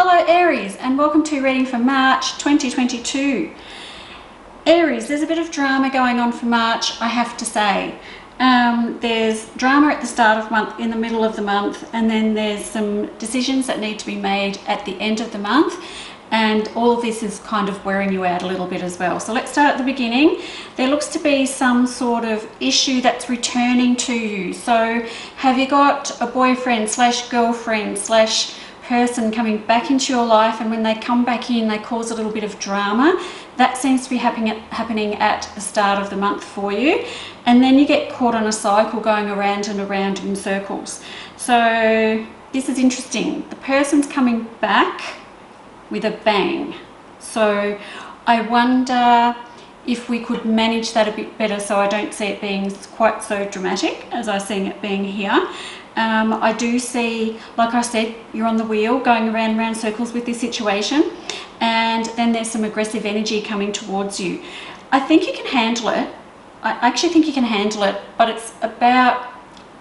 Hello Aries, and welcome to reading for March 2022. Aries, there's a bit of drama going on for March, I have to say. There's drama at the start of the month, in the middle of the month, and then there's some decisions that need to be made at the end of the month, and all of this is kind of wearing you out a little bit as well. So let's start at the beginning. There looks to be some sort of issue that's returning to you. So have you got a boyfriend slash girlfriend slash person coming back into your life, and when they come back in they cause a little bit of drama? That seems to be happening at the start of the month for you, and then you get caught on a cycle going around and around in circles. So this is interesting. The person's coming back with a bang, so I wonder if we could manage that a bit better so I don't see it being quite so dramatic as I'm seeing it being here. I do see, like I said, you're on the wheel going around and around circles with this situation, and then there's some aggressive energy coming towards you. I think you can handle it. I actually think you can handle it, but it's about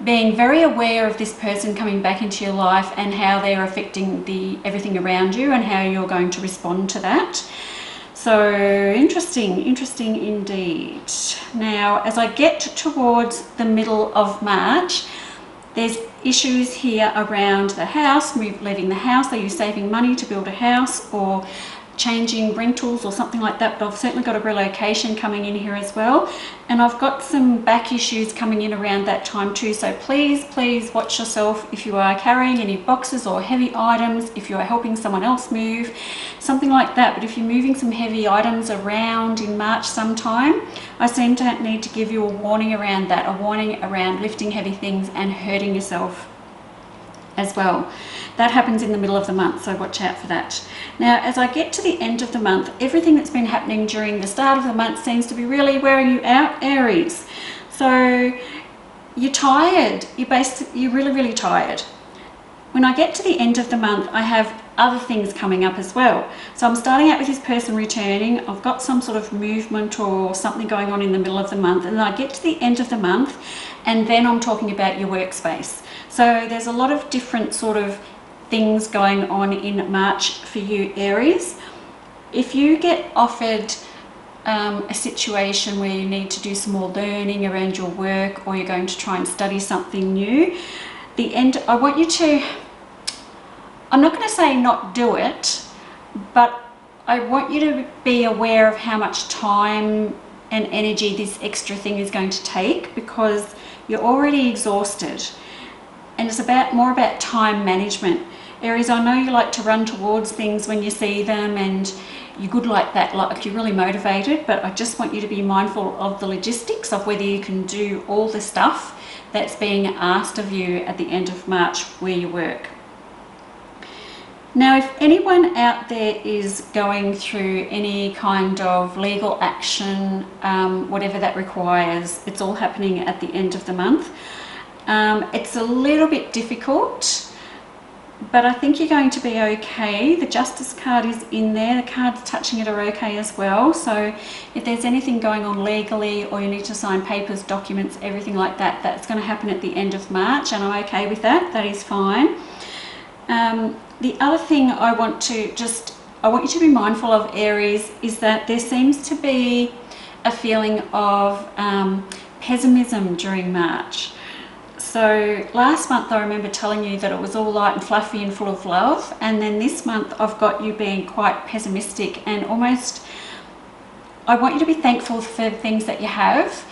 being very aware of this person coming back into your life and how they're affecting everything around you and how you're going to respond to that. So interesting indeed. Now, as I get towards the middle of March, there's issues here around the house, leaving the house. Are you saving money to build a house or changing rentals or something like that? But I've certainly got a relocation coming in here as well. And I've got some back issues coming in around that time too. So please watch yourself if you are carrying any boxes or heavy items, if you are helping someone else move, something like that. But if you're moving some heavy items around in March sometime, I seem to need to give you a warning around that, a warning around lifting heavy things and hurting yourself as well. That happens in the middle of the month, so watch out for that. Now, as I get to the end of the month, everything that's been happening during the start of the month seems to be really wearing you out, Aries. So you're tired, you're really tired. When I get to the end of the month, I have other things coming up as well. So I'm starting out with this person returning. I've got some sort of movement or something going on in the middle of the month, and then I get to the end of the month, and then I'm talking about your workspace. So there's a lot of different sort of things going on in March for you, Aries. If you get offered a situation where you need to do some more learning around your work, or you're going to try and study something new, I want you to, I'm not going to say not do it, but I want you to be aware of how much time and energy this extra thing is going to take, because you're already exhausted, and it's more about time management. Aries, I know you like to run towards things when you see them, and you're good like that, like you're really motivated, but I just want you to be mindful of the logistics of whether you can do all the stuff that's being asked of you at the end of March where you work. Now, if anyone out there is going through any kind of legal action, whatever that requires, it's all happening at the end of the month. It's a little bit difficult, but I think you're going to be okay. The Justice card is in there. The cards touching it are okay as well. So if there's anything going on legally, or you need to sign papers, documents, everything like that, that's going to happen at the end of March, and I'm okay with that. That is fine. The other thing I want you to be mindful of, Aries, is that there seems to be a feeling of pessimism during March. So last month I remember telling you that it was all light and fluffy and full of love, and then this month I've got you being quite pessimistic, and almost, I want you to be thankful for the things that you have.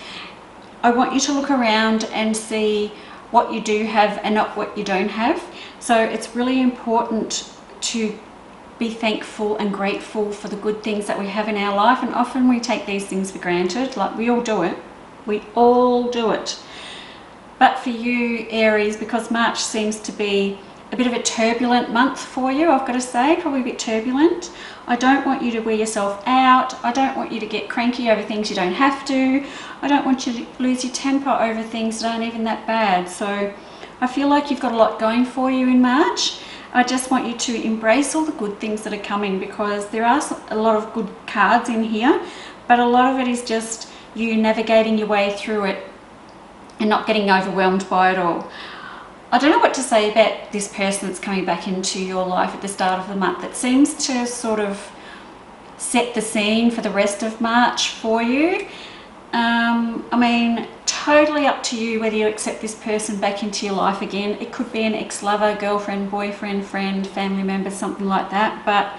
I want you to look around and see what you do have and not what you don't have. So it's really important to be thankful and grateful for the good things that we have in our life, and often we take these things for granted. Like, we all do it. But for you, Aries, because March seems to be a bit of a turbulent month for you, I've got to say, probably a bit turbulent. I don't want you to wear yourself out. I don't want you to get cranky over things you don't have to. I don't want you to lose your temper over things that aren't even that bad. So I feel like you've got a lot going for you in March. I just want you to embrace all the good things that are coming, because there are a lot of good cards in here, but a lot of it is just you navigating your way through it and not getting overwhelmed by it all. I don't know what to say about this person that's coming back into your life at the start of the month. It seems to sort of set the scene for the rest of March for you. I mean, totally up to you whether you accept this person back into your life again. It could be an ex-lover, girlfriend, boyfriend, friend, family member, something like that. But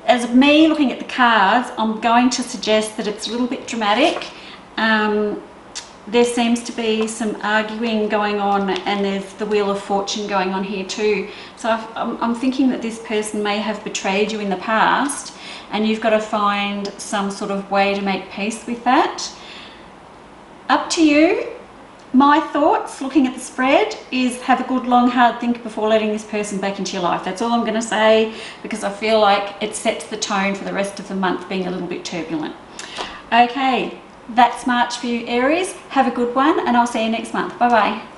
as me looking at the cards, I'm going to suggest that it's a little bit dramatic. There seems to be some arguing going on, and there's the Wheel of Fortune going on here too. So I'm thinking that this person may have betrayed you in the past, and you've got to find some sort of way to make peace with that. Up to you. My thoughts looking at the spread is have a good long hard think before letting this person back into your life. That's all I'm going to say, because I feel like it sets the tone for the rest of the month being a little bit turbulent. Okay, that's March for you, Aries. Have a good one, and I'll see you next month. Bye bye.